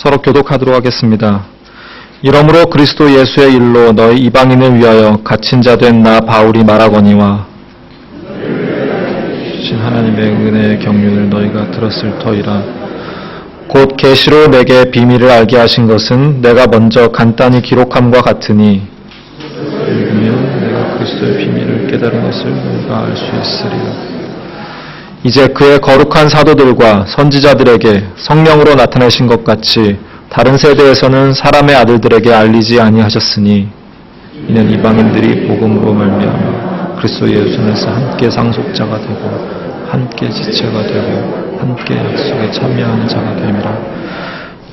서로 교독하도록 하겠습니다. 이러므로 그리스도 예수의 일로 너희 이방인을 위하여 갇힌 자 된 나 바울이 말하거니와 주신 하나님의 은혜의 경륜을 너희가 들었을 터이라. 곧 계시로 내게 비밀을 알게 하신 것은 내가 먼저 간단히 기록함과 같으니 읽으면 내가 그리스도의 비밀을 깨달은 것을 너희가 알 수 있으리라. 이제 그의 거룩한 사도들과 선지자들에게 성령으로 나타내신 것 같이 다른 세대에서는 사람의 아들들에게 알리지 아니하셨으니 이는 이방인들이 복음으로 말미암아 그리스도 예수 안에서 함께 상속자가 되고 함께 지체가 되고 함께 약속에 참여하는 자가 됨이라.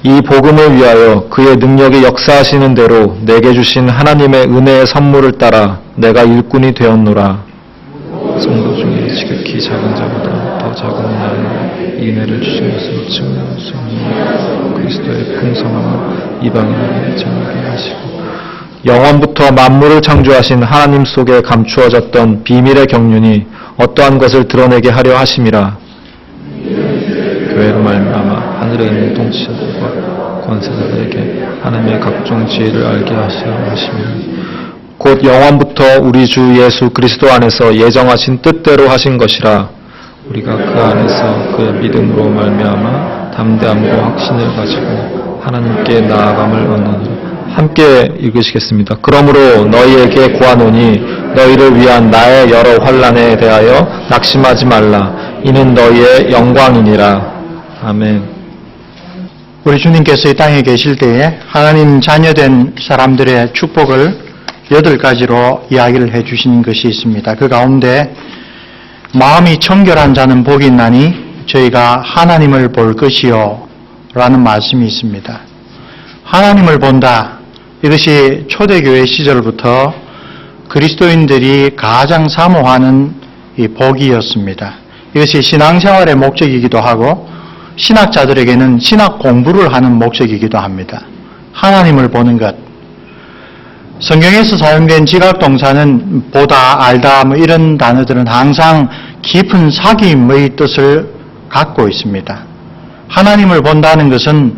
이 복음을 위하여 그의 능력이 역사하시는 대로 내게 주신 하나님의 은혜의 선물을 따라 내가 일꾼이 되었노라. 성도 중에 지극히 작은 자보다 더 작은 나를 이 은혜를 주신 것을 증명하시니 그리스도의 풍성함을 이방인에게 전하게 하시고 영원부터 만물을 창조하신 하나님 속에 감추어졌던 비밀의 경륜이 어떠한 것을 드러내게 하려 하심이라. 교회로 말미암아 하늘에 있는 통치자들과 권세자들에게 하나님의 각종 지혜를 알게 하시려 하심이니 곧 영원부터 우리 주 예수 그리스도 안에서 예정하신 뜻대로 하신 것이라. 우리가 그 안에서 그의 믿음으로 말미암아 담대함과 확신을 가지고 하나님께 나아감을 얻느니라. 함께 읽으시겠습니다. 그러므로 너희에게 구하노니 너희를 위한 나의 여러 환난에 대하여 낙심하지 말라. 이는 너희의 영광이니라. 아멘. 우리 주님께서 이 땅에 계실 때에 하나님 자녀된 사람들의 축복을 8가지로 이야기를 해주신 것이 있습니다. 그 가운데 마음이 청결한 자는 복이 있나니 저희가 하나님을 볼 것이요 라는 말씀이 있습니다. 하나님을 본다. 이것이 초대교회 시절부터 그리스도인들이 가장 사모하는 이 복이었습니다. 이것이 신앙생활의 목적이기도 하고 신학자들에게는 신학 공부를 하는 목적이기도 합니다. 하나님을 보는 것. 성경에서 사용된 지각동사는 보다, 알다 뭐 이런 단어들은 항상 깊은 사귐의 뜻을 갖고 있습니다. 하나님을 본다는 것은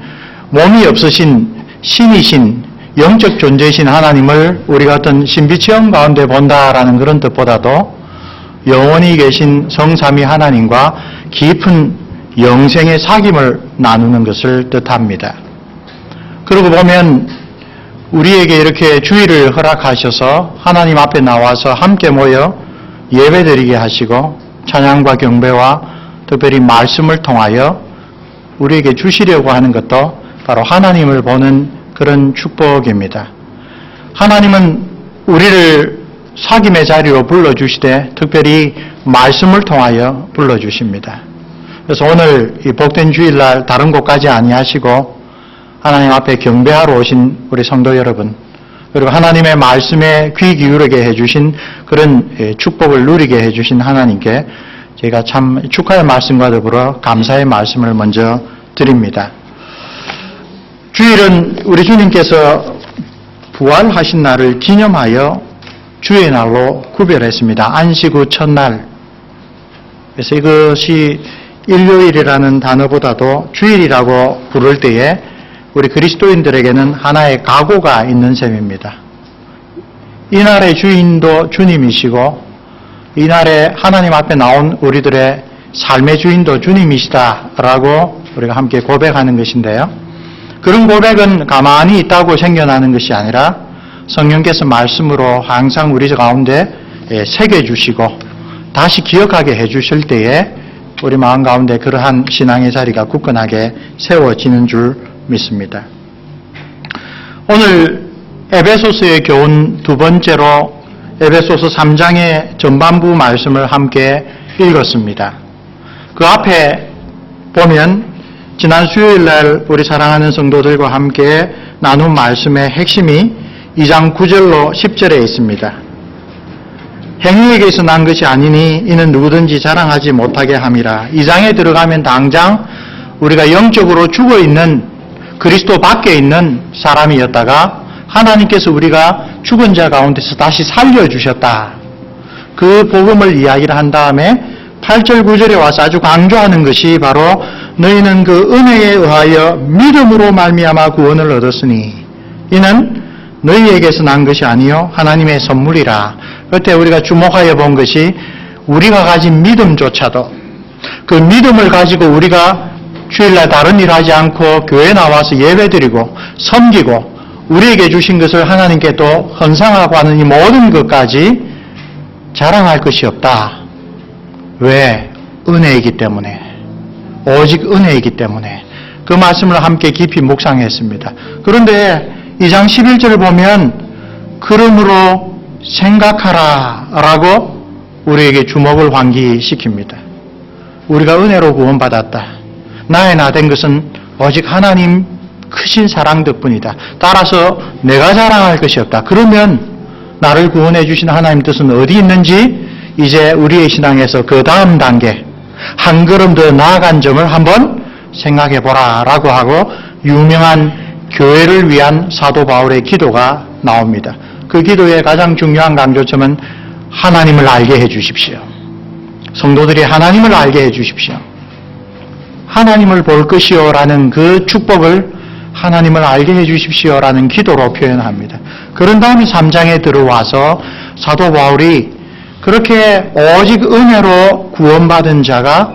몸이 없으신 신이신 영적 존재이신 하나님을 우리가 어떤 신비체험 가운데 본다라는 그런 뜻보다도 영원히 계신 성삼위 하나님과 깊은 영생의 사귐을 나누는 것을 뜻합니다. 그러고 보면 우리에게 이렇게 주일을 허락하셔서 하나님 앞에 나와서 함께 모여 예배드리게 하시고 찬양과 경배와 특별히 말씀을 통하여 우리에게 주시려고 하는 것도 바로 하나님을 보는 그런 축복입니다. 하나님은 우리를 사귐의 자리로 불러주시되 특별히 말씀을 통하여 불러주십니다. 그래서 오늘 이 복된 주일날 다른 곳 가지 아니하시고 하나님 앞에 경배하러 오신 우리 성도 여러분, 그리고 하나님의 말씀에 귀 기울이게 해주신 그런 축복을 누리게 해주신 하나님께 제가 참 축하의 말씀과 더불어 감사의 말씀을 먼저 드립니다. 주일은 우리 주님께서 부활하신 날을 기념하여 주의 날로 구별했습니다. 안식 후 첫날. 그래서 이것이 일요일이라는 단어보다도 주일이라고 부를 때에 우리 그리스도인들에게는 하나의 각오가 있는 셈입니다. 이날의 주인도 주님이시고 이날에 하나님 앞에 나온 우리들의 삶의 주인도 주님이시다라고 우리가 함께 고백하는 것인데요. 그런 고백은 가만히 있다고 생겨나는 것이 아니라 성령께서 말씀으로 항상 우리 가운데 새겨주시고 다시 기억하게 해주실 때에 우리 마음 가운데 그러한 신앙의 자리가 굳건하게 세워지는 줄 믿습니다. 오늘 에베소서의 교훈 두 번째로 에베소서 3장의 전반부 말씀을 함께 읽었습니다. 그 앞에 보면 지난 수요일날 우리 사랑하는 성도들과 함께 나눈 말씀의 핵심이 2장 9절로 10절에 있습니다. 행위에게서 난 것이 아니니 이는 누구든지 자랑하지 못하게 함이라. 2장에 들어가면 당장 우리가 영적으로 죽어있는 그리스도 밖에 있는 사람이었다가 하나님께서 우리가 죽은 자 가운데서 다시 살려주셨다. 그 복음을 이야기를 한 다음에 8절 9절에 와서 아주 강조하는 것이 바로 너희는 그 은혜에 의하여 믿음으로 말미암아 구원을 얻었으니 이는 너희에게서 난 것이 아니요 하나님의 선물이라. 그때 우리가 주목하여 본 것이 우리가 가진 믿음조차도 그 믿음을 가지고 우리가 주일날 다른 일 하지 않고 교회 나와서 예배드리고 섬기고 우리에게 주신 것을 하나님께 또 헌상하고 하는 이 모든 것까지 자랑할 것이 없다. 왜? 은혜이기 때문에. 오직 은혜이기 때문에. 그 말씀을 함께 깊이 묵상했습니다. 그런데 2장 11절을 보면 그러므로 생각하라 라고 우리에게 주목을 환기시킵니다. 우리가 은혜로 구원받았다. 나의 나 된 것은 오직 하나님 크신 사랑 덕분이다. 따라서 내가 자랑할 것이 없다. 그러면 나를 구원해 주신 하나님 뜻은 어디 있는지 이제 우리의 신앙에서 그 다음 단계 한 걸음 더 나아간 점을 한번 생각해 보라 라고 하고 유명한 교회를 위한 사도 바울의 기도가 나옵니다. 그 기도의 가장 중요한 강조점은 하나님을 알게 해 주십시오. 성도들이 하나님을 알게 해 주십시오. 하나님을 볼 것이요 라는 그 축복을 하나님을 알게 해 주십시오라는 기도로 표현합니다. 그런 다음에 3장에 들어와서 사도 바울이 그렇게 오직 은혜로 구원받은 자가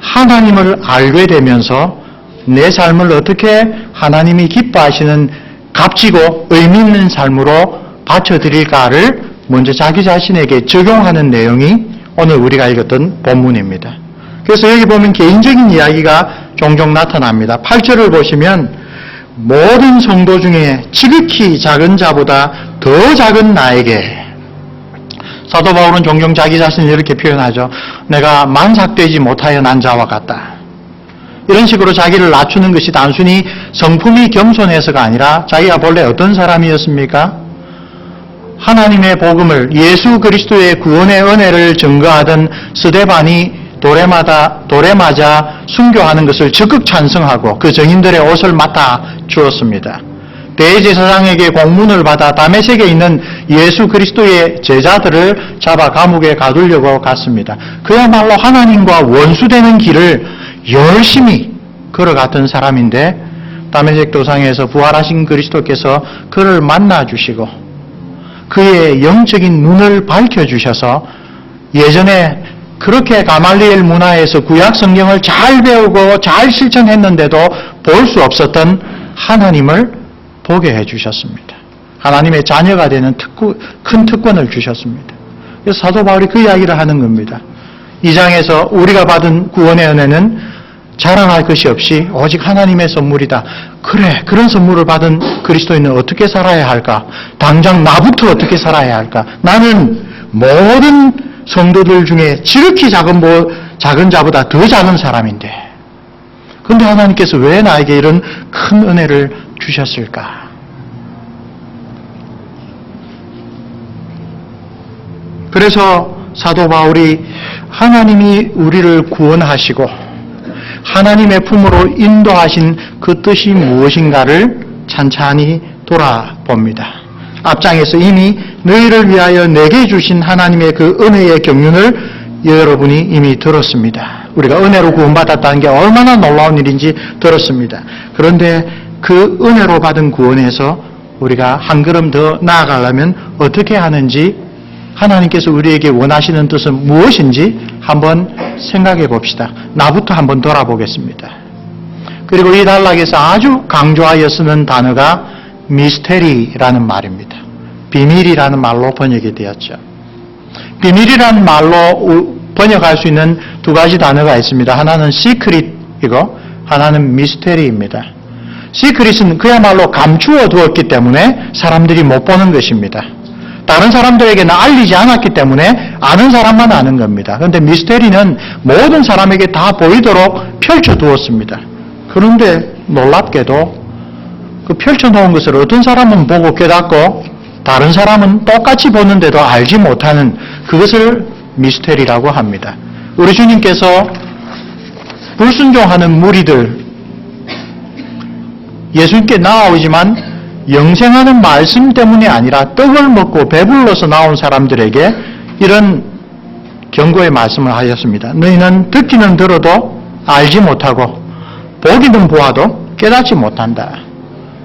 하나님을 알게 되면서 내 삶을 어떻게 하나님이 기뻐하시는 값지고 의미 있는 삶으로 바쳐드릴까를 먼저 자기 자신에게 적용하는 내용이 오늘 우리가 읽었던 본문입니다. 그래서 여기 보면 개인적인 이야기가 종종 나타납니다. 8절을 보시면 모든 성도 중에 지극히 작은 자보다 더 작은 나에게 사도 바울은 종종 자기 자신을 이렇게 표현하죠. 내가 만삭되지 못하여 난 자와 같다. 이런 식으로 자기를 낮추는 것이 단순히 성품이 겸손해서가 아니라 자기가 본래 어떤 사람이었습니까? 하나님의 복음을 예수 그리스도의 구원의 은혜를 증거하던 스데반이 돌에 맞아 순교하는 것을 적극 찬성하고 그 증인들의 옷을 맡아 주었습니다. 대제사장에게 공문을 받아 다메섹에 있는 예수 그리스도의 제자들을 잡아 감옥에 가두려고 갔습니다. 그야말로 하나님과 원수되는 길을 열심히 걸어갔던 사람인데 다메섹 도상에서 부활하신 그리스도께서 그를 만나주시고 그의 영적인 눈을 밝혀주셔서 예전에 그렇게 가말리엘 문화에서 구약 성경을 잘 배우고 잘 실천했는데도 볼 수 없었던 하나님을 보게 해주셨습니다. 하나님의 자녀가 되는 큰 특권을 주셨습니다. 그래서 사도 바울이 그 이야기를 하는 겁니다. 2장에서 우리가 받은 구원의 은혜는 자랑할 것이 없이 오직 하나님의 선물이다. 그래, 그런 선물을 받은 그리스도인은 어떻게 살아야 할까? 당장 나부터 어떻게 살아야 할까? 나는 모든 성도들 중에 지극히 작은 자보다 더 작은 사람인데 그런데 하나님께서 왜 나에게 이런 큰 은혜를 주셨을까? 그래서 사도 바울이 하나님이 우리를 구원하시고 하나님의 품으로 인도하신 그 뜻이 무엇인가를 찬찬히 돌아봅니다. 앞장에서 이미 너희를 위하여 내게 주신 하나님의 그 은혜의 경륜을 여러분이 이미 들었습니다. 우리가 은혜로 구원받았다는 게 얼마나 놀라운 일인지 들었습니다. 그런데 그 은혜로 받은 구원에서 우리가 한 걸음 더 나아가려면 어떻게 하는지 하나님께서 우리에게 원하시는 뜻은 무엇인지 한번 생각해 봅시다. 나부터 한번 돌아보겠습니다. 그리고 이 단락에서 아주 강조하여 쓰는 단어가 미스테리라는 말입니다. 비밀이라는 말로 번역이 되었죠. 비밀이라는 말로 번역할 수 있는 두 가지 단어가 있습니다. 하나는 시크릿이고 하나는 미스테리입니다. 시크릿은 그야말로 감추어 두었기 때문에 사람들이 못 보는 것입니다. 다른 사람들에게는 알리지 않았기 때문에 아는 사람만 아는 겁니다. 그런데 미스테리는 모든 사람에게 다 보이도록 펼쳐두었습니다. 그런데 놀랍게도 그 펼쳐놓은 것을 어떤 사람은 보고 깨닫고 다른 사람은 똑같이 보는데도 알지 못하는 그것을 미스테리라고 합니다. 우리 주님께서 불순종하는 무리들 예수님께 나아오지만 영생하는 말씀 때문이 아니라 떡을 먹고 배불러서 나온 사람들에게 이런 경고의 말씀을 하셨습니다. 너희는 듣기는 들어도 알지 못하고 보기는 보아도 깨닫지 못한다.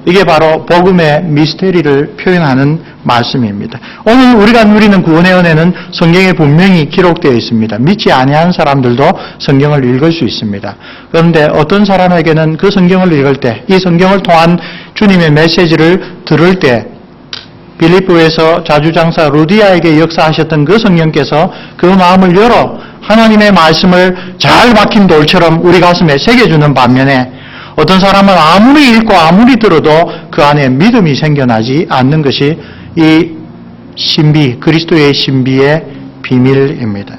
이게 바로 복음의 미스테리를 표현하는 말씀입니다. 오늘 우리가 누리는 구원의 은혜는 성경에 분명히 기록되어 있습니다. 믿지 아니하는 사람들도 성경을 읽을 수 있습니다. 그런데 어떤 사람에게는 그 성경을 읽을 때, 이 성경을 통한 주님의 메시지를 들을 때 빌립보에서 자주장사 루디아에게 역사하셨던 그 성령께서 그 마음을 열어 하나님의 말씀을 잘 박힌 돌처럼 우리 가슴에 새겨주는 반면에 어떤 사람은 아무리 읽고 아무리 들어도 그 안에 믿음이 생겨나지 않는 것이 이 신비, 그리스도의 신비의 비밀입니다.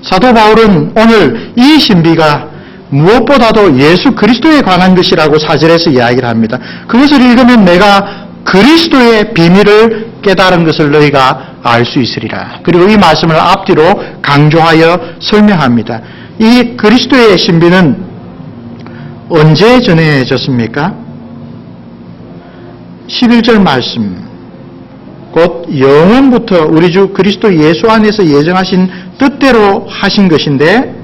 사도 바울은 오늘 이 신비가 무엇보다도 예수 그리스도에 관한 것이라고 4절에서 이야기를 합니다. 그것을 읽으면 내가 그리스도의 비밀을 깨달은 것을 너희가 알 수 있으리라. 그리고 이 말씀을 앞뒤로 강조하여 설명합니다. 이 그리스도의 신비는 언제 전해졌습니까? 11절 말씀. 곧 영원부터 우리 주 그리스도 예수 안에서 예정하신 뜻대로 하신 것인데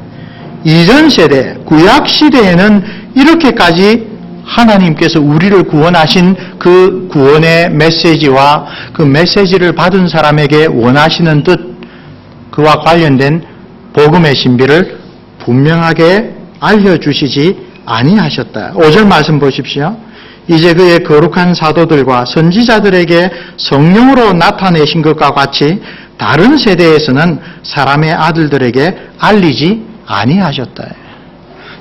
이전 세대, 구약 시대에는 이렇게까지 하나님께서 우리를 구원하신 그 구원의 메시지와 그 메시지를 받은 사람에게 원하시는 뜻, 그와 관련된 복음의 신비를 분명하게 알려주시지 아니하셨다. 5절 말씀 보십시오. 이제 그의 거룩한 사도들과 선지자들에게 성령으로 나타내신 것과 같이 다른 세대에서는 사람의 아들들에게 알리지 아니하셨다.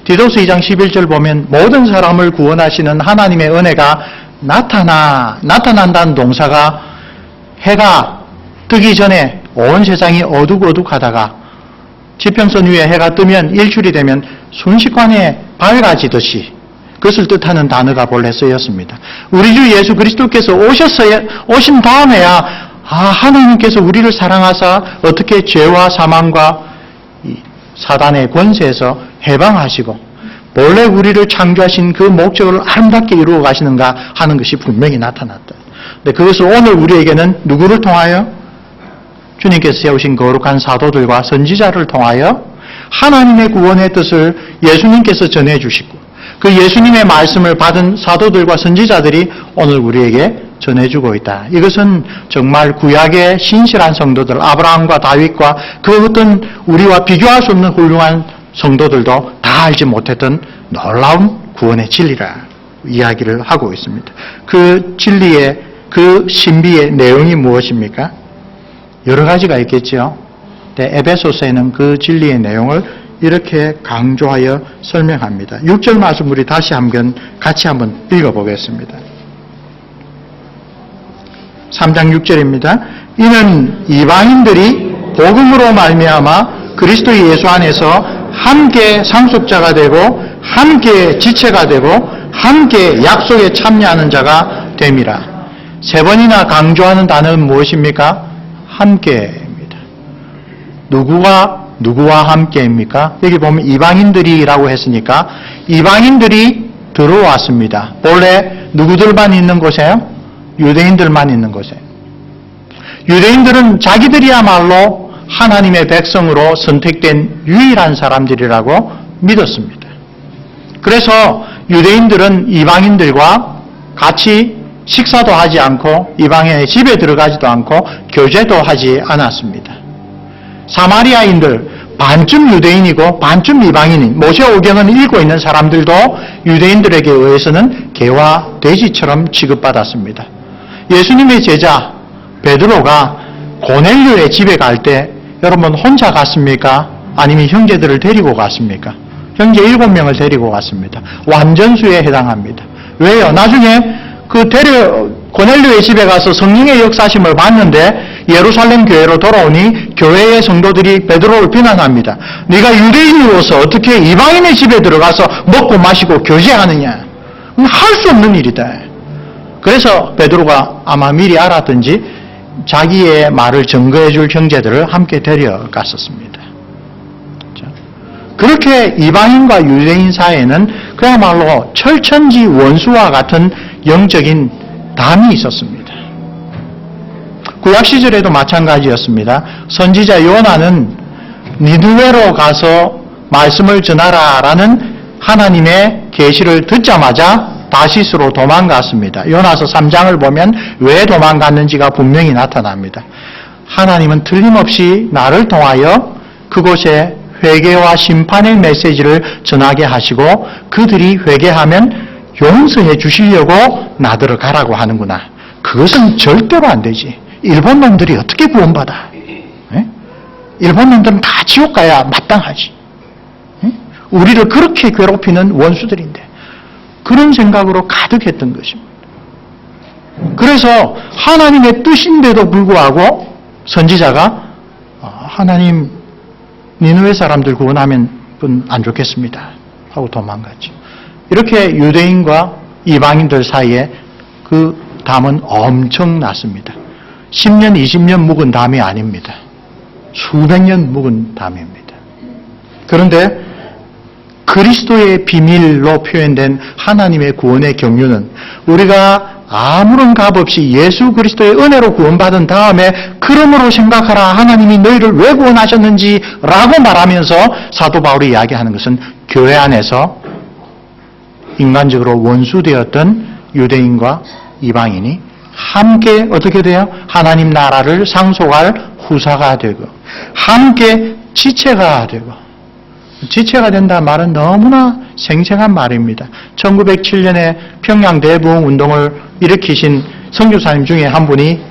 디도스 2장 11절 보면 모든 사람을 구원하시는 하나님의 은혜가 나타난다는 동사가 해가 뜨기 전에 온 세상이 어둑어둑하다가 지평선 위에 해가 뜨면 일출이 되면 순식간에 밝아지듯이 그것을 뜻하는 단어가 본래 쓰였습니다. 우리 주 예수 그리스도께서 오신 다음에야 하나님께서 우리를 사랑하사 어떻게 죄와 사망과 사단의 권세에서 해방하시고 본래 우리를 창조하신 그 목적을 아름답게 이루어 가시는가 하는 것이 분명히 나타났다. 근데 그것을 오늘 우리에게는 누구를 통하여? 주님께서 세우신 거룩한 사도들과 선지자를 통하여 하나님의 구원의 뜻을 예수님께서 전해주시고 그 예수님의 말씀을 받은 사도들과 선지자들이 오늘 우리에게 전해주고 있다. 이것은 정말 구약의 신실한 성도들, 아브라함과 다윗과 그 어떤 우리와 비교할 수 없는 훌륭한 성도들도 다 알지 못했던 놀라운 구원의 진리라 이야기를 하고 있습니다. 그 진리의, 그 신비의 내용이 무엇입니까? 여러 가지가 있겠죠. 에베소서에는 그 진리의 내용을 이렇게 강조하여 설명합니다. 6절 말씀 우리 다시 같이 한번 읽어보겠습니다. 3장 6절입니다. 이는 이방인들이 복음으로 말미암아 그리스도 예수 안에서 함께 상속자가 되고 함께 지체가 되고 함께 약속에 참여하는 자가 됨이라. 세 번이나 강조하는 단어는 무엇입니까? 함께입니다. 누구와 함께입니까? 여기 보면 이방인들이라고 했으니까 이방인들이 들어왔습니다. 본래 누구들만 있는 곳에요? 유대인들만 있는 곳에. 유대인들은 자기들이야말로 하나님의 백성으로 선택된 유일한 사람들이라고 믿었습니다. 그래서 유대인들은 이방인들과 같이 식사도 하지 않고 이방인의 집에 들어가지도 않고 교제도 하지 않았습니다. 사마리아인들 반쯤 유대인이고 반쯤 이방인인 모세오경을 읽고 있는 사람들도 유대인들에게 의해서는 개와 돼지처럼 취급받았습니다. 예수님의 제자 베드로가 고넬료의 집에 갈 때 여러분 혼자 갔습니까? 아니면 형제들을 데리고 갔습니까? 형제 7명을 데리고 갔습니다. 완전수에 해당합니다. 왜요? 나중에 고넬료의 집에 가서 성령의 역사심을 봤는데 예루살렘 교회로 돌아오니 교회의 성도들이 베드로를 비난합니다. 네가 유대인으로서 어떻게 이방인의 집에 들어가서 먹고 마시고 교제하느냐? 할 수 없는 일이다. 그래서 베드로가 아마 미리 알았든지 자기의 말을 증거해 줄 형제들을 함께 데려갔었습니다. 그렇게 이방인과 유대인 사이에는 그야말로 철천지 원수와 같은 영적인 담이 있었습니다. 구약 시절에도 마찬가지였습니다. 선지자 요나는 니느웨로 가서 말씀을 전하라라는 하나님의 계시를 듣자마자 다시스로 도망갔습니다. 요나서 3장을 보면 왜 도망갔는지가 분명히 나타납니다. 하나님은 틀림없이 나를 통하여 그곳에 회개와 심판의 메시지를 전하게 하시고 그들이 회개하면 용서해 주시려고 나더러 가라고 하는구나. 그것은 절대로 안 되지. 일본 놈들이 어떻게 구원받아? 에? 일본 놈들은 다 지옥 가야 마땅하지. 에? 우리를 그렇게 괴롭히는 원수들인데 그런 생각으로 가득했던 것입니다. 그래서 하나님의 뜻인데도 불구하고 선지자가 하나님 니느웨 사람들 구원하면 안 좋겠습니다 하고 도망갔죠. 이렇게 유대인과 이방인들 사이에 그 담은 엄청났습니다. 10년, 20년 묵은 담이 아닙니다. 수백 년 묵은 담입니다. 그런데 그리스도의 비밀로 표현된 하나님의 구원의 경륜은 우리가 아무런 값 없이 예수 그리스도의 은혜로 구원받은 다음에 그러므로 생각하라 하나님이 너희를 왜 구원하셨는지 라고 말하면서 사도 바울이 이야기하는 것은 교회 안에서 인간적으로 원수되었던 유대인과 이방인이 함께 어떻게 돼요? 하나님 나라를 상속할 후사가 되고 함께 지체가 되고 지체가 된다 말은 너무나 생생한 말입니다. 1907년에 평양 대부흥 운동을 일으키신 선교사님 중에 한 분이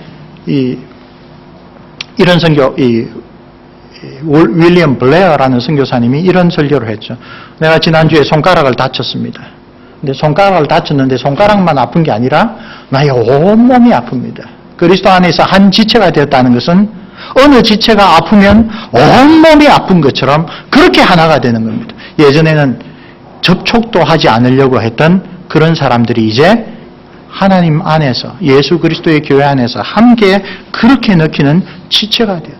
이런 선교, 윌리엄 블레어라는 선교사님이 이런 설교를 했죠. 내가 지난주에 손가락을 다쳤습니다. 근데 손가락을 다쳤는데 손가락만 아픈 게 아니라 나의 온몸이 아픕니다. 그리스도 안에서 한 지체가 되었다는 것은 어느 지체가 아프면 온몸이 아픈 것처럼 그렇게 하나가 되는 겁니다. 예전에는 접촉도 하지 않으려고 했던 그런 사람들이 이제 하나님 안에서 예수 그리스도의 교회 안에서 함께 그렇게 느끼는 지체가 되었다.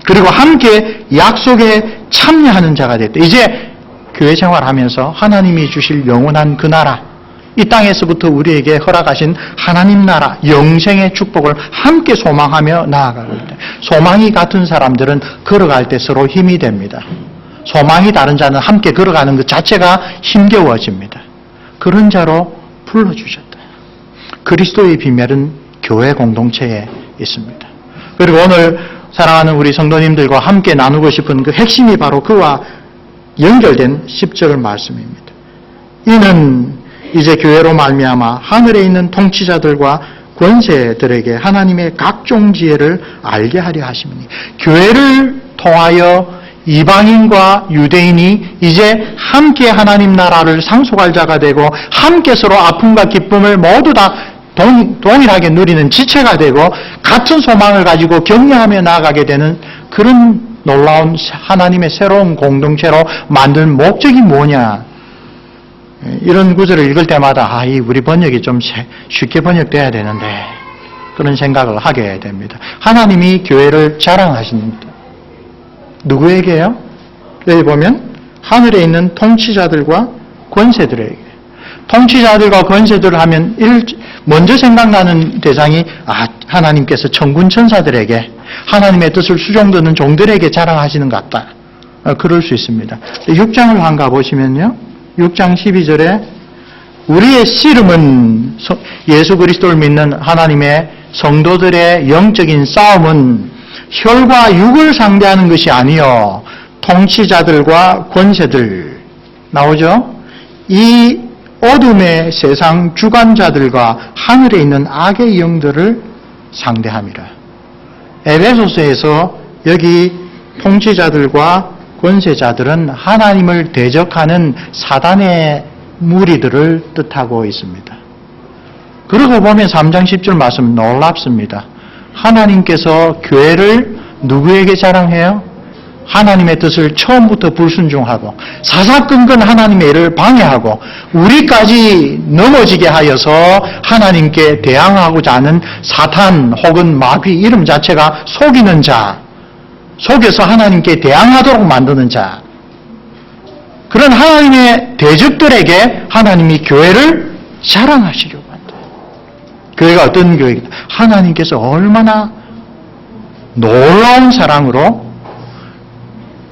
그리고 함께 약속에 참여하는 자가 됐다. 이제 교회 생활하면서 하나님이 주실 영원한 그 나라, 이 땅에서부터 우리에게 허락하신 하나님 나라, 영생의 축복을 함께 소망하며 나아가고 있다. 소망이 같은 사람들은 걸어갈 때 서로 힘이 됩니다. 소망이 다른 자는 함께 걸어가는 것 자체가 힘겨워집니다. 그런 자로 불러주셨다. 그리스도의 비밀은 교회 공동체에 있습니다. 그리고 오늘 사랑하는 우리 성도님들과 함께 나누고 싶은 그 핵심이 바로 그와 연결된 10절 말씀입니다. 이는 이제 교회로 말미암아 하늘에 있는 통치자들과 권세들에게 하나님의 각종 지혜를 알게 하려 하심이니, 교회를 통하여 이방인과 유대인이 이제 함께 하나님 나라를 상속할 자가 되고 함께 서로 아픔과 기쁨을 모두 다 동일하게 누리는 지체가 되고 같은 소망을 가지고 격려하며 나아가게 되는 그런 놀라운 하나님의 새로운 공동체로 만든 목적이 뭐냐. 이런 구절을 읽을 때마다 우리 번역이 좀 쉽게 번역돼야 되는데 그런 생각을 하게 됩니다. 하나님이 교회를 자랑하십니다. 누구에게요? 여기 보면 하늘에 있는 통치자들과 권세들에게. 통치자들과 권세들을 하면 먼저 생각나는 대상이 하나님께서 천군 천사들에게 하나님의 뜻을 수종드는 종들에게 자랑하시는 것 같다. 그럴 수 있습니다. 6장을 한가 보시면요. 6장 12절에 우리의 씨름은 예수 그리스도를 믿는 하나님의 성도들의 영적인 싸움은 혈과 육을 상대하는 것이 아니요 통치자들과 권세들 나오죠. 이 어둠의 세상 주관자들과 하늘에 있는 악의 영들을 상대함이라. 에베소서에서 여기 통치자들과 권세자들은 하나님을 대적하는 사단의 무리들을 뜻하고 있습니다. 그러고 보면 3장 10절 말씀 놀랍습니다. 하나님께서 교회를 누구에게 자랑해요? 하나님의 뜻을 처음부터 불순종하고 사사건건 하나님의 일을 방해하고 우리까지 넘어지게 하여서 하나님께 대항하고자 하는 사탄 혹은 마귀 이름 자체가 속이는 자, 속여서 하나님께 대항하도록 만드는 자, 그런 하나님의 대적들에게 하나님이 교회를 자랑하시려고 한다. 교회가 어떤 교회이다? 하나님께서 얼마나 놀라운 사랑으로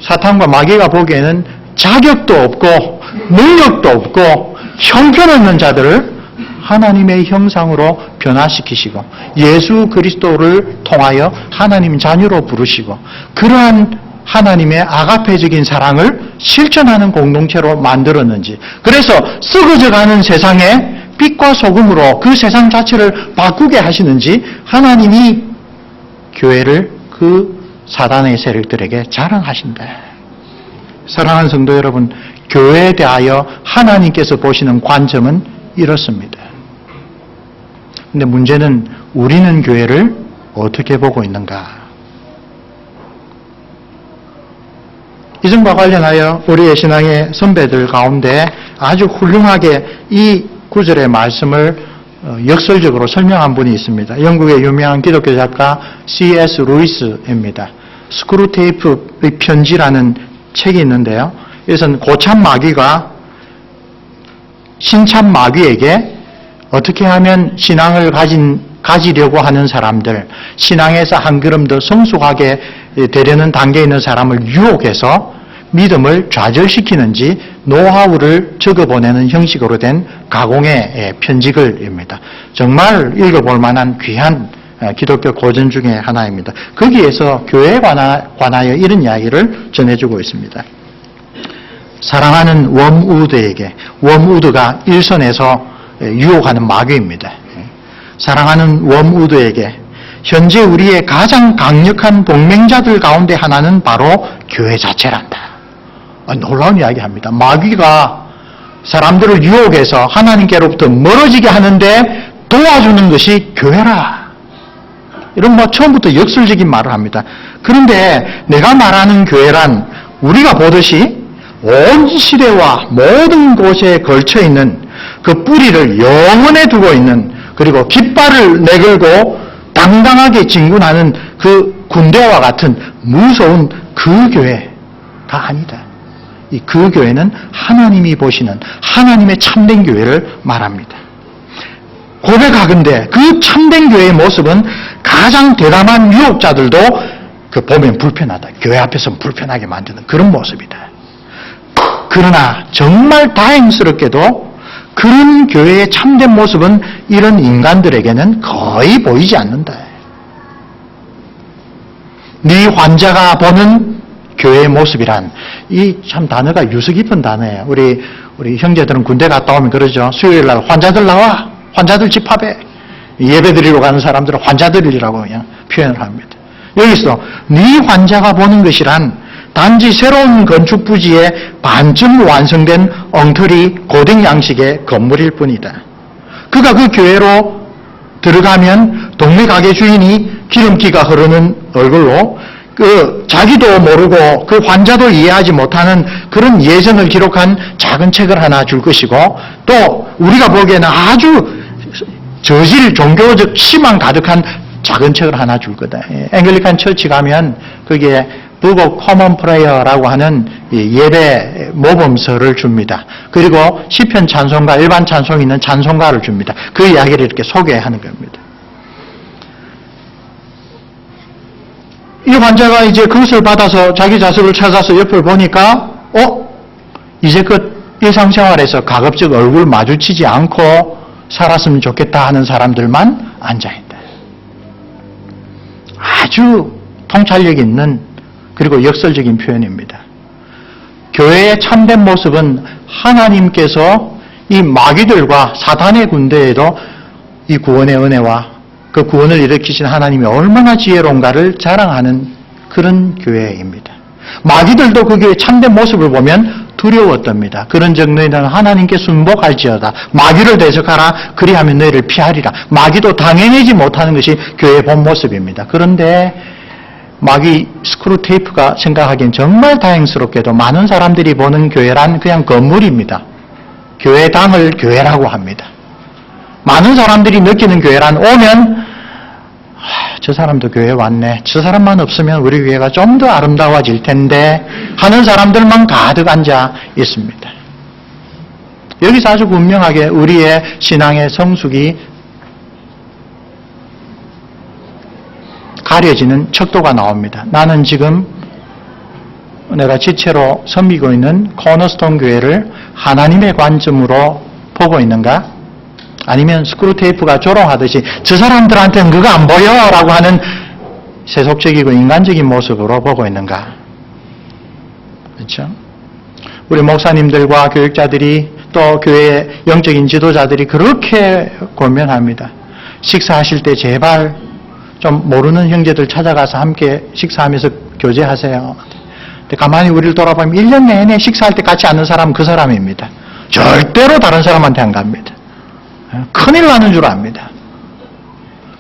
사탄과 마귀가 보기에는 자격도 없고 능력도 없고 형편없는 자들을 하나님의 형상으로 변화시키시고 예수 그리스도를 통하여 하나님 자녀로 부르시고 그러한 하나님의 아가페적인 사랑을 실천하는 공동체로 만들었는지, 그래서 썩어져가는 세상에 빛과 소금으로 그 세상 자체를 바꾸게 하시는지 하나님이 교회를 그 사단의 세력들에게 자랑하신다. 사랑하는 성도 여러분, 교회에 대하여 하나님께서 보시는 관점은 이렇습니다. 근데 문제는 우리는 교회를 어떻게 보고 있는가? 이전과 관련하여 우리의 신앙의 선배들 가운데 아주 훌륭하게 이 구절의 말씀을 역설적으로 설명한 분이 있습니다. 영국의 유명한 기독교 작가 C.S. 루이스입니다. 스크루테이프의 편지라는 책이 있는데요. 이것은 고참 마귀가 신참 마귀에게 어떻게 하면 신앙을 가지려고 하는 사람들, 신앙에서 한 걸음 더 성숙하게 되려는 단계에 있는 사람을 유혹해서 믿음을 좌절시키는지 노하우를 적어보내는 형식으로 된 가공의 편지글입니다. 정말 읽어볼 만한 귀한 기독교 고전 중에 하나입니다. 거기에서 교회에 관하여 이런 이야기를 전해주고 있습니다. 사랑하는 웜우드에게, 웜우드가 일선에서 유혹하는 마귀입니다. 사랑하는 웜우드에게 현재 우리의 가장 강력한 동맹자들 가운데 하나는 바로 교회 자체란다. 놀라운 이야기합니다. 마귀가 사람들을 유혹해서 하나님께로부터 멀어지게 하는데 도와주는 것이 교회라. 이런 처음부터 역설적인 말을 합니다. 그런데 내가 말하는 교회란 우리가 보듯이 온 시대와 모든 곳에 걸쳐 있는 그 뿌리를 영원에 두고 있는, 그리고 깃발을 내걸고 당당하게 진군하는 그 군대와 같은 무서운 그 교회가 아니다. 그 교회는 하나님이 보시는 하나님의 참된 교회를 말합니다. 고백하건대 그 참된 교회의 모습은 가장 대담한 유혹자들도 보면 불편하다. 교회 앞에서는 불편하게 만드는 그런 모습이다. 그러나 정말 다행스럽게도 그런 교회의 참된 모습은 이런 인간들에게는 거의 보이지 않는다. 네 환자가 보는 교회의 모습이란, 이 참 단어가 유서 깊은 단어예요. 우리 형제들은 군대 갔다 오면 그러죠. 수요일 날 환자들 나와, 환자들 집합해. 예배 드리러 가는 사람들은 환자들이라고 그냥 표현을 합니다. 여기서 네 환자가 보는 것이란 단지 새로운 건축 부지에 반쯤 완성된 엉터리 고등 양식의 건물일 뿐이다. 그가 그 교회로 들어가면 동네 가게 주인이 기름기가 흐르는 얼굴로 자기도 모르고 그 환자도 이해하지 못하는 그런 예전을 기록한 작은 책을 하나 줄 것이고, 또 우리가 보기에는 아주 저질 종교적 희망 가득한 작은 책을 하나 줄 거다. 앵글리칸 처치 가면 거기에 Book of Common Prayer라고 하는 예배 모범서를 줍니다. 그리고 시편 찬송가, 일반 찬송이 있는 찬송가를 줍니다. 그 이야기를 이렇게 소개하는 겁니다. 이 환자가 이제 그것을 받아서 자기 자식을 찾아서 옆을 보니까 이제껏 일상생활에서 가급적 얼굴 마주치지 않고 살았으면 좋겠다 하는 사람들만 앉아있다. 아주 통찰력 있는 그리고 역설적인 표현입니다. 교회의 참된 모습은 하나님께서 이 마귀들과 사탄의 군대에도 이 구원의 은혜와 그 구원을 일으키신 하나님이 얼마나 지혜로운가를 자랑하는 그런 교회입니다. 마귀들도 그 교회의 참된 모습을 보면 두려웠답니다. 그런즉 너희는 하나님께 순복할지어다. 마귀를 대적하라. 그리하면 너희를 피하리라. 마귀도 당해내지 못하는 것이 교회의 본 모습입니다. 그런데 마귀 스크루테이프가 생각하기엔 정말 다행스럽게도 많은 사람들이 보는 교회란 그냥 건물입니다. 교회당을 교회라고 합니다. 많은 사람들이 느끼는 교회란 오면 저 사람도 교회 왔네. 저 사람만 없으면 우리 교회가 좀 더 아름다워질 텐데 하는 사람들만 가득 앉아 있습니다. 여기서 아주 분명하게 우리의 신앙의 성숙이 가려지는 척도가 나옵니다. 나는 지금 내가 지체로 섬기고 있는 코너스톤 교회를 하나님의 관점으로 보고 있는가? 아니면 스크루테이프가 조롱하듯이 저 사람들한테는 그거 안 보여! 라고 하는 세속적이고 인간적인 모습으로 보고 있는가? 그렇죠? 우리 목사님들과 교육자들이 또 교회의 영적인 지도자들이 그렇게 권면합니다. 식사하실 때 제발 좀 모르는 형제들 찾아가서 함께 식사하면서 교제하세요. 근데 가만히 우리를 돌아보면 1년 내내 식사할 때 같이 앉는 사람은 그 사람입니다. 절대로 다른 사람한테 안 갑니다. 큰일 나는 줄 압니다.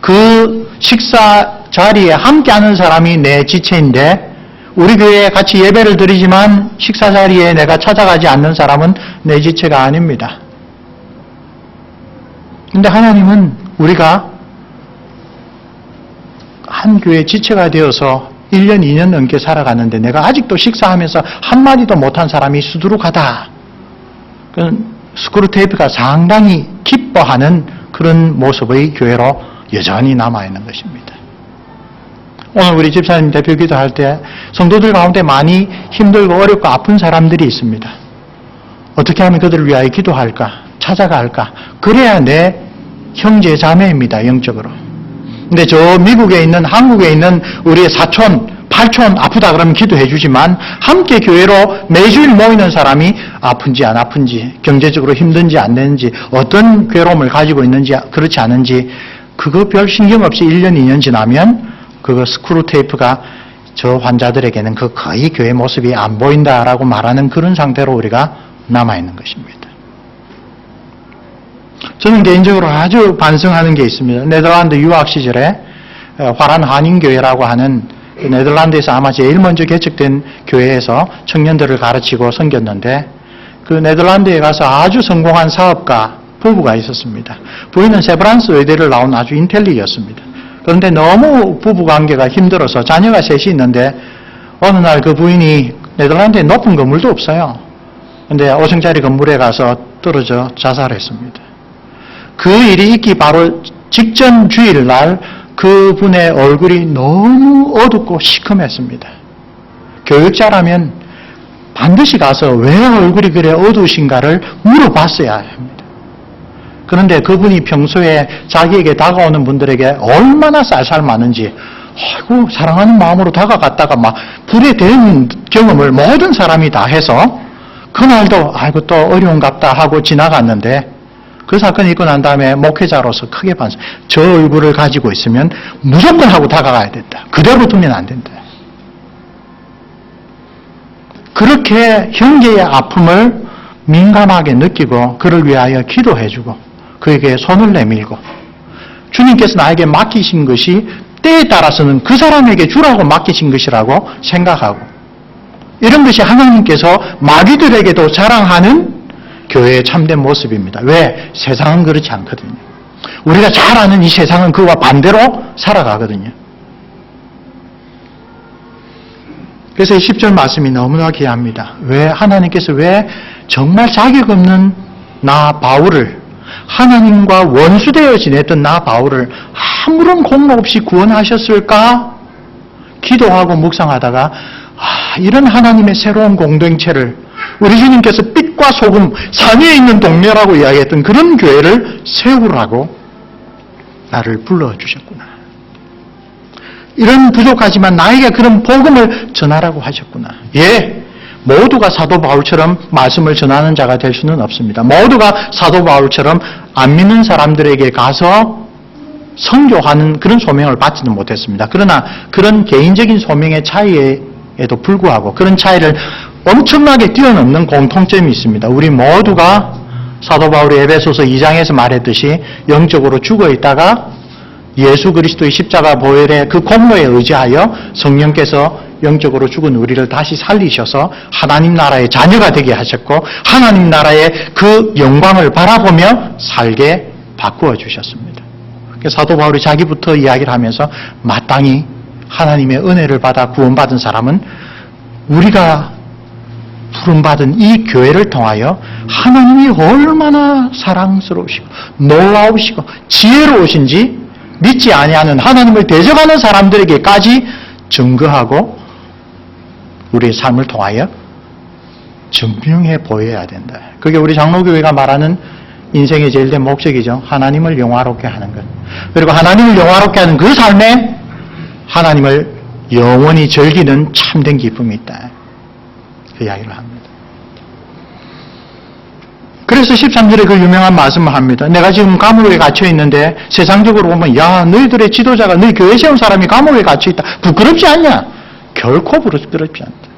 그 식사 자리에 함께 하는 사람이 내 지체인데 우리 교회에 같이 예배를 드리지만 식사 자리에 내가 찾아가지 않는 사람은 내 지체가 아닙니다. 근데 하나님은 우리가 한 교회 지체가 되어서 1년, 2년 넘게 살아가는데 내가 아직도 식사하면서 한마디도 못한 사람이 수두룩하다. 그건 스크루테이프가 상당히 기뻐하는 그런 모습의 교회로 여전히 남아있는 것입니다. 오늘 우리 집사님 대표 기도할 때 성도들 가운데 많이 힘들고 어렵고 아픈 사람들이 있습니다. 어떻게 하면 그들을 위하여 기도할까? 찾아갈까? 그래야 내 형제 자매입니다. 영적으로. 근데 저 미국에 있는 한국에 있는 우리의 사촌, 팔촌 아프다 그러면 기도해 주지만 함께 교회로 매주일 모이는 사람이 아픈지 안 아픈지 경제적으로 힘든지 안 되는지 어떤 괴로움을 가지고 있는지 그렇지 않은지 그거 별 신경 없이 1년, 2년 지나면 그거 스크루테이프가 저 환자들에게는 그 거의 교회 모습이 안 보인다라고 말하는 그런 상태로 우리가 남아있는 것입니다. 저는 개인적으로 아주 반성하는 게 있습니다. 네덜란드 유학 시절에 화란 한인교회라고 하는 네덜란드에서 아마 제일 먼저 개척된 교회에서 청년들을 가르치고 섬겼는데 그 네덜란드에 가서 아주 성공한 사업가 부부가 있었습니다. 부인은 세브란스 의대를 나온 아주 인텔리였습니다. 그런데 너무 부부관계가 힘들어서 자녀가 셋이 있는데 어느 날 그 부인이 네덜란드에 높은 건물도 없어요. 그런데 5층짜리 건물에 가서 떨어져 자살했습니다. 그 일이 있기 바로 직전 주일날 그분의 얼굴이 너무 어둡고 시커맸습니다. 교육자라면 반드시 가서 왜 얼굴이 그래 어두우신가를 물어봤어야 합니다. 그런데 그분이 평소에 자기에게 다가오는 분들에게 얼마나 쌀쌀 많은지 아이고 사랑하는 마음으로 다가갔다가 막 불에 댄 경험을 모든 사람이 다 해서 그날도 아이고 또 어려운갑다 하고 지나갔는데 그 사건이 있고 난 다음에 목회자로서 크게 반성. 저 얼굴을 가지고 있으면 무조건 하고 다가가야 된다. 그대로 두면 안 된다. 그렇게 형제의 아픔을 민감하게 느끼고 그를 위하여 기도해주고 그에게 손을 내밀고 주님께서 나에게 맡기신 것이 때에 따라서는 그 사람에게 주라고 맡기신 것이라고 생각하고 이런 것이 하나님께서 마귀들에게도 자랑하는 교회의 참된 모습입니다. 왜? 세상은 그렇지 않거든요. 우리가 잘 아는 이 세상은 그와 반대로 살아가거든요. 그래서 이 10절 말씀이 너무나 귀합니다. 왜 하나님께서 왜 정말 자격 없는 나 바울을 하나님과 원수되어 지냈던 나 바울을 아무런 공로 없이 구원하셨을까? 기도하고 묵상하다가 이런 하나님의 새로운 공동체를 우리 주님께서 빛과 소금, 산 위에 있는 동네라고 이야기했던 그런 교회를 세우라고 나를 불러주셨구나. 이런 부족하지만 나에게 그런 복음을 전하라고 하셨구나. 예, 모두가 사도 바울처럼 말씀을 전하는 자가 될 수는 없습니다. 모두가 사도 바울처럼 안 믿는 사람들에게 가서 선교하는 그런 소명을 받지는 못했습니다. 그러나 그런 개인적인 소명의 차이에도 불구하고 그런 차이를 엄청나게 뛰어넘는 공통점이 있습니다. 우리 모두가 사도 바울이 에베소서 2장에서 말했듯이 영적으로 죽어 있다가 예수 그리스도의 십자가 보혈의 그 공로에 의지하여 성령께서 영적으로 죽은 우리를 다시 살리셔서 하나님 나라의 자녀가 되게 하셨고 하나님 나라의 그 영광을 바라보며 살게 바꾸어 주셨습니다. 사도 바울이 자기부터 이야기를 하면서 마땅히 하나님의 은혜를 받아 구원받은 사람은 우리가 부름받은 이 교회를 통하여 하나님이 얼마나 사랑스러우시고 놀라우시고 지혜로우신지 믿지 아니하는 하나님을 대적하는 사람들에게까지 증거하고 우리의 삶을 통하여 증명해 보여야 된다. 그게 우리 장로교회가 말하는 인생의 제일 된 목적이죠. 하나님을 영화롭게 하는 것. 그리고 하나님을 영화롭게 하는 그 삶에 하나님을 영원히 즐기는 참된 기쁨이 있다. 그 이야기를 합니다. 그래서 13절에 그 유명한 말씀을 합니다. 내가 지금 감옥에 갇혀 있는데 세상적으로 보면 야 너희들의 지도자가 너희 교회 세운 사람이 감옥에 갇혀 있다. 부끄럽지 않냐? 결코 부끄럽지 않다.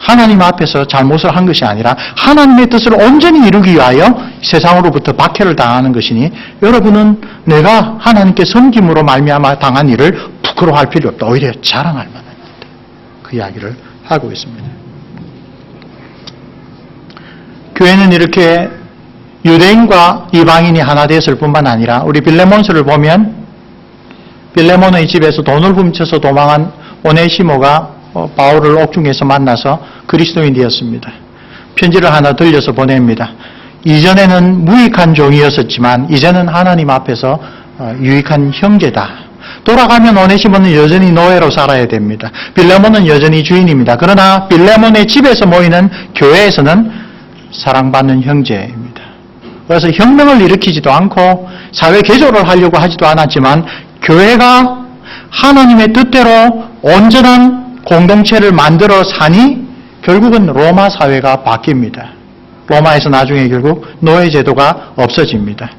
하나님 앞에서 잘못을 한 것이 아니라 하나님의 뜻을 온전히 이루기 위하여 세상으로부터 박해를 당하는 것이니 여러분은 내가 하나님께 섬김으로 말미암아 당한 일을 부끄러워할 필요 없다. 오히려 자랑할 만한 일이다. 그 이야기를 하고 있습니다. 교회는 이렇게 유대인과 이방인이 하나 되었을 뿐만 아니라 우리 빌레몬서를 보면 빌레몬의 집에서 돈을 훔쳐서 도망한 오네시모가 바울을 옥중에서 만나서 그리스도인이 되었습니다. 편지를 하나 들려서 보냅니다. 이전에는 무익한 종이었었지만 이제는 하나님 앞에서 유익한 형제다. 돌아가면 오네시모는 여전히 노예로 살아야 됩니다. 빌레몬은 여전히 주인입니다. 그러나 빌레몬의 집에서 모이는 교회에서는 사랑받는 형제입니다. 그래서 혁명을 일으키지도 않고 사회 개조를 하려고 하지도 않았지만 교회가 하나님의 뜻대로 온전한 공동체를 만들어 사니 결국은 로마 사회가 바뀝니다. 로마에서 나중에 결국 노예제도가 없어집니다.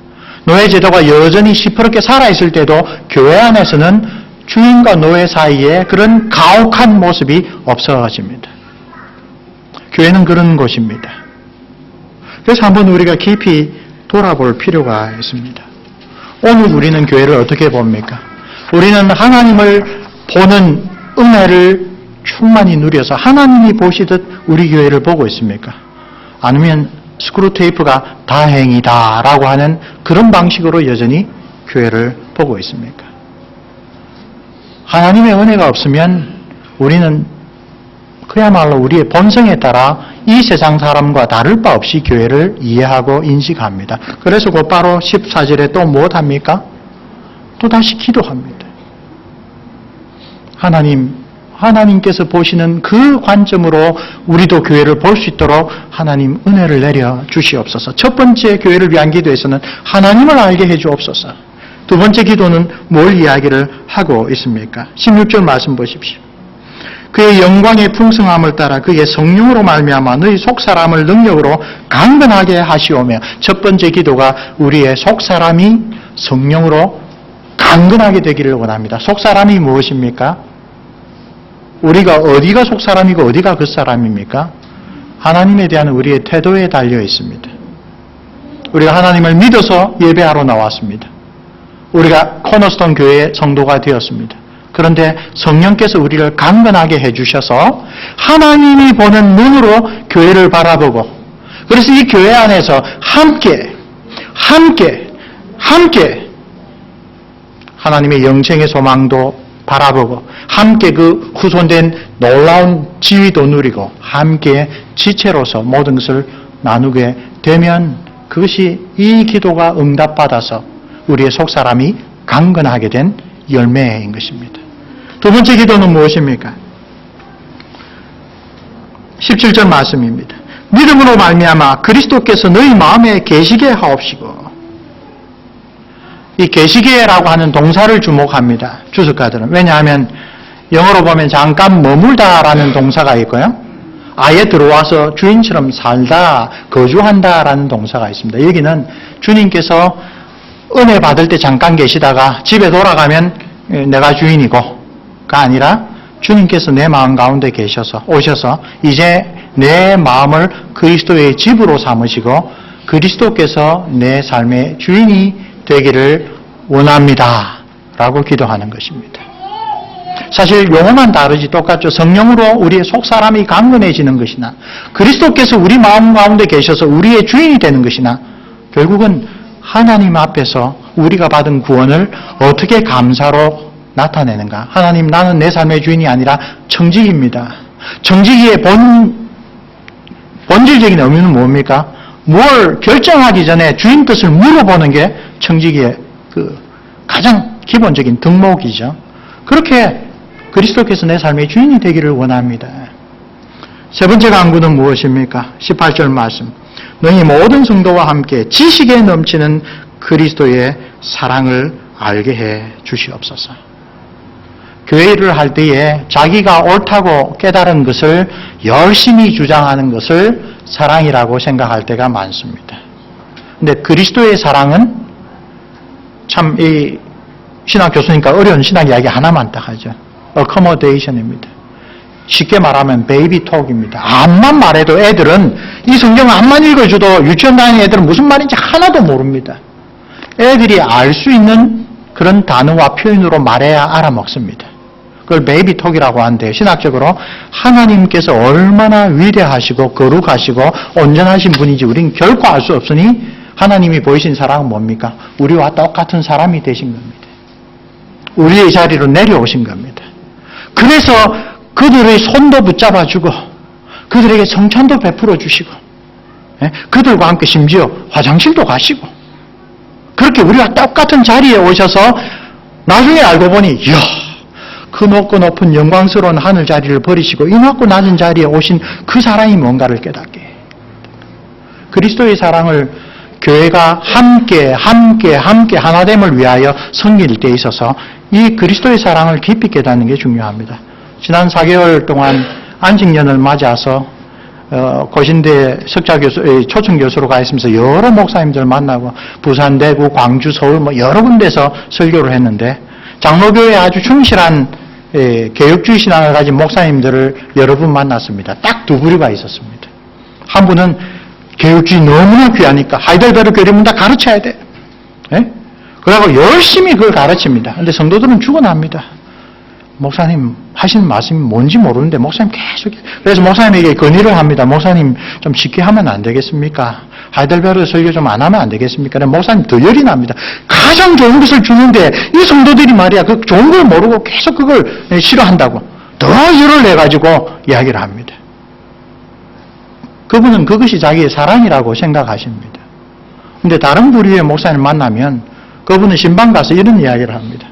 노예제도가 여전히 시퍼렇게 살아있을 때도 교회 안에서는 주인과 노예 사이에 그런 가혹한 모습이 없어집니다. 교회는 그런 곳입니다. 그래서 한번 우리가 깊이 돌아볼 필요가 있습니다. 오늘 우리는 교회를 어떻게 봅니까? 우리는 하나님을 보는 은혜를 충만히 누려서 하나님이 보시듯 우리 교회를 보고 있습니까? 아니면 스크루테이프가 다행이다라고 하는 그런 방식으로 여전히 교회를 보고 있습니까? 하나님의 은혜가 없으면 우리는 그야말로 우리의 본성에 따라 이 세상 사람과 다를 바 없이 교회를 이해하고 인식합니다. 그래서 곧바로 14절에 또 무엇합니까? 또 다시 기도합니다. 하나님께서 보시는 그 관점으로 우리도 교회를 볼 수 있도록 하나님 은혜를 내려 주시옵소서. 첫 번째 교회를 위한 기도에서는 하나님을 알게 해 주옵소서. 두 번째 기도는 뭘 이야기를 하고 있습니까? 16절 말씀 보십시오. 그의 영광의 풍성함을 따라 그의 성령으로 말미암아 너희 속사람을 능력으로 강건하게 하시오며, 첫 번째 기도가 우리의 속사람이 성령으로 강건하게 되기를 원합니다. 속사람이 무엇입니까? 우리가 어디가 속사람이고 어디가 겉사람입니까? 하나님에 대한 우리의 태도에 달려 있습니다. 우리가 하나님을 믿어서 예배하러 나왔습니다. 우리가 코너스톤 교회의 성도가 되었습니다. 그런데 성령께서 우리를 강건하게 해주셔서 하나님이 보는 눈으로 교회를 바라보고, 그래서 이 교회 안에서 함께 하나님의 영생의 소망도 바라보고, 함께 그 후손된 놀라운 지위도 누리고, 함께 지체로서 모든 것을 나누게 되면 그것이 이 기도가 응답받아서 우리의 속사람이 강건하게 된 열매인 것입니다. 두 번째 기도는 무엇입니까? 17절 말씀입니다. 믿음으로 말미암아 그리스도께서 너희 마음에 계시게 하옵시고. 이 계시게라고 하는 동사를 주목합니다. 주석가들은. 왜냐하면 영어로 보면 잠깐 머물다라는 동사가 있고요, 아예 들어와서 주인처럼 살다, 거주한다라는 동사가 있습니다. 여기는 주님께서 은혜 받을 때 잠깐 계시다가 집에 돌아가면 내가 주인이고가 아니라 주님께서 내 마음 가운데 오셔서 이제 내 마음을 그리스도의 집으로 삼으시고 그리스도께서 내 삶의 주인이 되기를 원합니다 라고 기도하는 것입니다. 사실 용어만 다르지 똑같죠. 성령으로 우리의 속사람이 강건해지는 것이나 그리스도께서 우리 마음 가운데 계셔서 우리의 주인이 되는 것이나 결국은 하나님 앞에서 우리가 받은 구원을 어떻게 감사로 나타내는가. 하나님, 나는 내 삶의 주인이 아니라 청지기입니다. 청지기의 본질적인 의미는 뭡니까? 뭘 결정하기 전에 주인 뜻을 물어보는 게 청지기의 그 가장 기본적인 덕목이죠. 그렇게 그리스도께서 내 삶의 주인이 되기를 원합니다. 세 번째 강구는 무엇입니까? 18절 말씀. 너희 모든 성도와 함께 지식에 넘치는 그리스도의 사랑을 알게 해 주시옵소서. 교회 일을 할 때에 자기가 옳다고 깨달은 것을 열심히 주장하는 것을 사랑이라고 생각할 때가 많습니다. 근데 그리스도의 사랑은 참 이 신학 교수니까 어려운 신학 이야기 하나만 딱 하죠. accommodation입니다. 쉽게 말하면 베이비 톡입니다. 암만 말해도 애들은 이 성경 암만 읽어줘도 유치원 다니는 애들은 무슨 말인지 하나도 모릅니다. 애들이 알 수 있는 그런 단어와 표현으로 말해야 알아먹습니다. 그걸 베이비 톡이라고 하는데 신학적으로 하나님께서 얼마나 위대하시고 거룩하시고 온전하신 분인지 우리는 결코 알 수 없으니 하나님이 보이신 사랑은 뭡니까? 우리와 똑같은 사람이 되신 겁니다. 우리의 자리로 내려오신 겁니다. 그래서 그들의 손도 붙잡아주고 그들에게 성찬도 베풀어 주시고 그들과 함께 심지어 화장실도 가시고 그렇게 우리와 똑같은 자리에 오셔서 나중에 알고 보니 이야 그 높고 높은 영광스러운 하늘 자리를 버리시고 이 낮고 낮은 자리에 오신 그 사랑이 뭔가를 깨닫게 해요. 그리스도의 사랑을 교회가 함께 하나됨을 위하여 섬길 때 있어서 이 그리스도의 사랑을 깊이 깨닫는 게 중요합니다. 지난 4개월 동안 안식년을 맞아서 고신대 석좌교수, 초청교수로 가 있으면서 여러 목사님들 만나고 부산, 대구, 광주, 서울 여러 군데서 설교를 했는데 장로교회에 아주 충실한 개혁주의 신앙을 가진 목사님들을 여러 분 만났습니다. 딱 두 부류가 있었습니다. 한 분은 개혁주의 너무나 귀하니까 하이델베르 교리문 다 가르쳐야 돼. 그러고 열심히 그걸 가르칩니다. 그런데 성도들은 죽어납니다. 목사님 하시는 말씀이 뭔지 모르는데 목사님 계속 그래서 목사님에게 건의를 합니다. 목사님 좀 쉽게 하면 안 되겠습니까? 하이델베르 설교 좀 안 하면 안 되겠습니까? 목사님 더 열이 납니다. 가장 좋은 것을 주는데 이 성도들이 말이야 그 좋은 걸 모르고 계속 그걸 싫어한다고 더 열을 내가지고 이야기를 합니다. 그분은 그것이 자기의 사랑이라고 생각하십니다. 그런데 다른 부류의 목사님 만나면 그분은 신방 가서 이런 이야기를 합니다.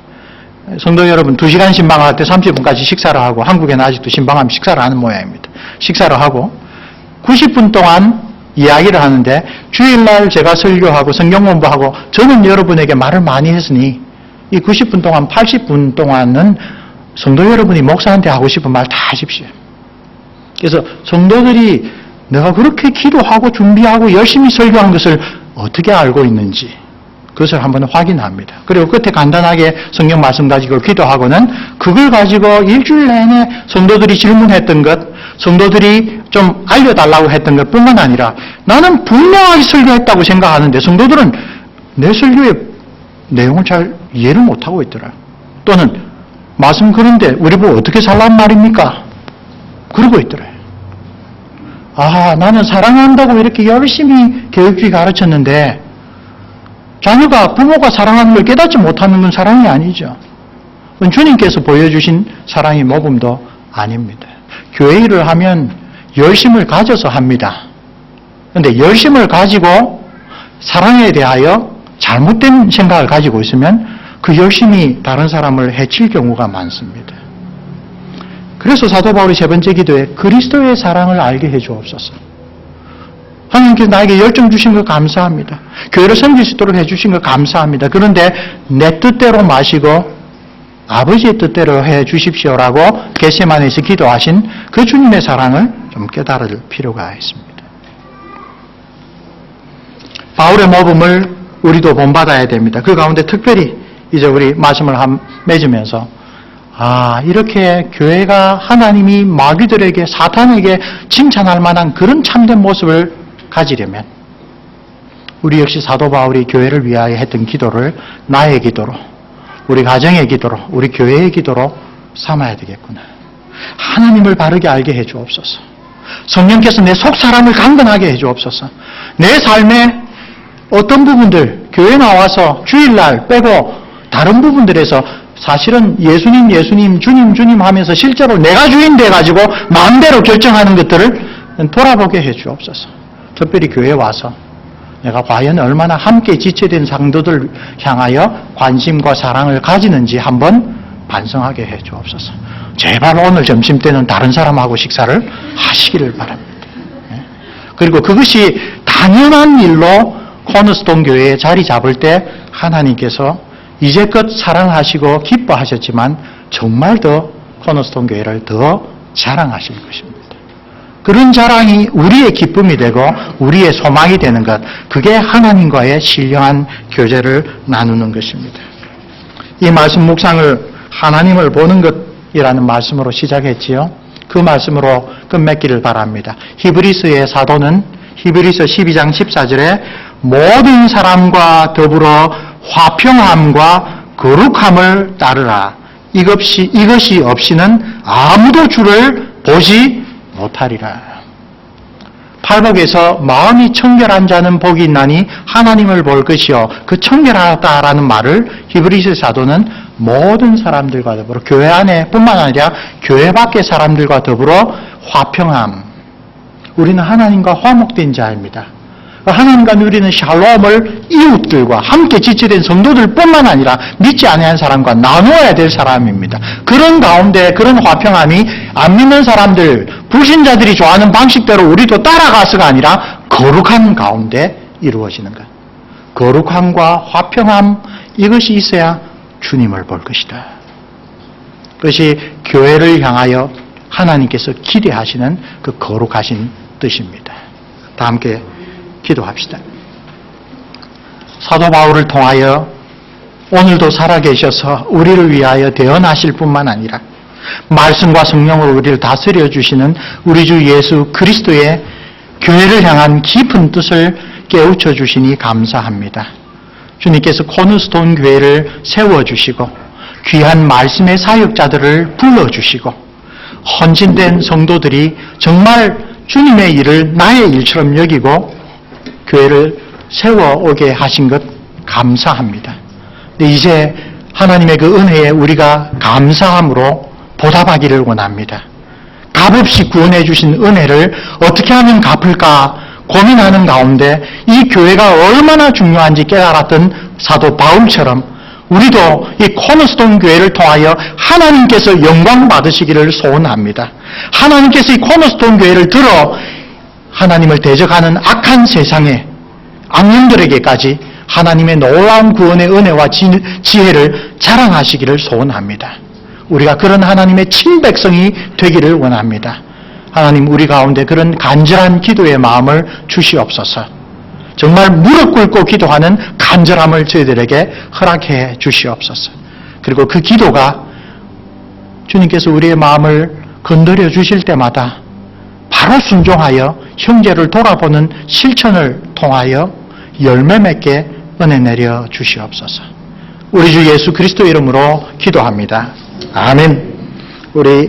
성도 여러분 2시간 신방할 때 30분까지 식사를 하고 한국에는 아직도 신방하면 식사를 하는 모양입니다. 식사를 하고 90분 동안 이야기를 하는데 주일날 제가 설교하고 성경 공부하고 저는 여러분에게 말을 많이 했으니 이 90분 동안 80분 동안은 성도 여러분이 목사한테 하고 싶은 말 다 하십시오. 그래서 성도들이 내가 그렇게 기도하고 준비하고 열심히 설교한 것을 어떻게 알고 있는지 그것을 한번 확인합니다. 그리고 끝에 간단하게 성경 말씀 가지고 기도하고는 그걸 가지고 일주일 내내 성도들이 질문했던 것, 성도들이 좀 알려달라고 했던 것 뿐만 아니라 나는 분명하게 설교했다고 생각하는데 성도들은 내 설교의 내용을 잘 이해를 못하고 있더라. 또는 말씀 그런데 우리 보고 어떻게 살란 말입니까? 그러고 있더라. 아, 나는 사랑한다고 이렇게 열심히 교육주의 가르쳤는데 자녀가 부모가 사랑하는 걸 깨닫지 못하는 건 사랑이 아니죠. 그건 주님께서 보여주신 사랑의 모범도 아닙니다. 교회 일을 하면 열심을 가져서 합니다. 그런데 열심을 가지고 사랑에 대하여 잘못된 생각을 가지고 있으면 그 열심이 다른 사람을 해칠 경우가 많습니다. 그래서 사도 바울이 세 번째 기도에 그리스도의 사랑을 알게 해 주옵소서. 하나님께서 나에게 열정 주신 걸 감사합니다. 교회를 섬길 수 있도록 해주신 걸 감사합니다. 그런데 내 뜻대로 마시고 아버지의 뜻대로 해 주십시오라고 겟세마네에서 기도하신 그 주님의 사랑을 좀 깨달을 필요가 있습니다. 바울의 모범을 우리도 본받아야 됩니다. 그 가운데 특별히 이제 우리 말씀을 맺으면서 이렇게 교회가 하나님이 마귀들에게 사탄에게 칭찬할 만한 그런 참된 모습을 가지려면 우리 역시 사도 바울이 교회를 위하여 했던 기도를 나의 기도로, 우리 가정의 기도로, 우리 교회의 기도로 삼아야 되겠구나. 하나님을 바르게 알게 해 주옵소서. 성령께서 내 속 사람을 강건하게 해 주옵소서. 내 삶의 어떤 부분들, 교회 나와서 주일날 빼고 다른 부분들에서 사실은 예수님, 주님 하면서 실제로 내가 주인 돼가지고 마음대로 결정하는 것들을 돌아보게 해 주옵소서. 특별히 교회에 와서 내가 과연 얼마나 함께 지체된 상도들 향하여 관심과 사랑을 가지는지 한번 반성하게 해 주옵소서. 제발 오늘 점심 때는 다른 사람하고 식사를 하시기를 바랍니다. 그리고 그것이 당연한 일로 코너스톤 교회에 자리 잡을 때 하나님께서 이제껏 사랑하시고 기뻐하셨지만 정말 더 코너스톤 교회를 더 자랑하실 것입니다. 그런 자랑이 우리의 기쁨이 되고 우리의 소망이 되는 것, 그게 하나님과의 신령한 교제를 나누는 것입니다. 이 말씀 묵상을 하나님을 보는 것이라는 말씀으로 시작했지요. 그 말씀으로 끝맺기를 바랍니다. 히브리서의 사도는 히브리서 12장 14절에 모든 사람과 더불어 화평함과 거룩함을 따르라. 이것이 없이는 아무도 주를 보지 못하리라. 팔복에서 마음이 청결한 자는 복이 있나니 하나님을 볼 것이요. 그 청결하다라는 말을 히브리서 사도는 모든 사람들과 더불어 교회 안에 뿐만 아니라 교회 밖의 사람들과 더불어 화평함. 우리는 하나님과 화목된 자입니다. 하나님과 누리는 샬롬을 이웃들과 함께 지체된 성도들 뿐만 아니라 믿지 아니한 사람과 나누어야 될 사람입니다. 그런 가운데 그런 화평함이 안 믿는 사람들, 불신자들이 좋아하는 방식대로 우리도 따라가서가 아니라 거룩한 가운데 이루어지는 것. 거룩함과 화평함, 이것이 있어야 주님을 볼 것이다. 그것이 교회를 향하여 하나님께서 기대하시는 그 거룩하신 뜻입니다. 다 함께 기도합시다. 사도 바울을 통하여 오늘도 살아계셔서 우리를 위하여 대언하실 뿐만 아니라 말씀과 성령으로 우리를 다스려 주시는 우리 주 예수 그리스도의 교회를 향한 깊은 뜻을 깨우쳐 주시니 감사합니다. 주님께서 코너스톤 교회를 세워주시고 귀한 말씀의 사역자들을 불러주시고 헌신된 성도들이 정말 주님의 일을 나의 일처럼 여기고 교회를 세워오게 하신 것 감사합니다. 근데 이제 하나님의 그 은혜에 우리가 감사함으로 보답하기를 원합니다. 값없이 구원해 주신 은혜를 어떻게 하면 갚을까 고민하는 가운데 이 교회가 얼마나 중요한지 깨달았던 사도 바울처럼 우리도 이 코너스톤 교회를 통하여 하나님께서 영광 받으시기를 소원합니다. 하나님께서 이 코너스톤 교회를 들어 하나님을 대적하는 악한 세상의 악령들에게까지 하나님의 놀라운 구원의 은혜와 지혜를 자랑하시기를 소원합니다. 우리가 그런 하나님의 친백성이 되기를 원합니다. 하나님, 우리 가운데 그런 간절한 기도의 마음을 주시옵소서. 정말 무릎 꿇고 기도하는 간절함을 저희들에게 허락해 주시옵소서. 그리고 그 기도가 주님께서 우리의 마음을 건드려 주실 때마다 바로 순종하여 형제를 돌아보는 실천을 통하여 열매 맺게 은혜 내려 주시옵소서. 우리 주 예수 그리스도 이름으로 기도합니다. 아멘. 우리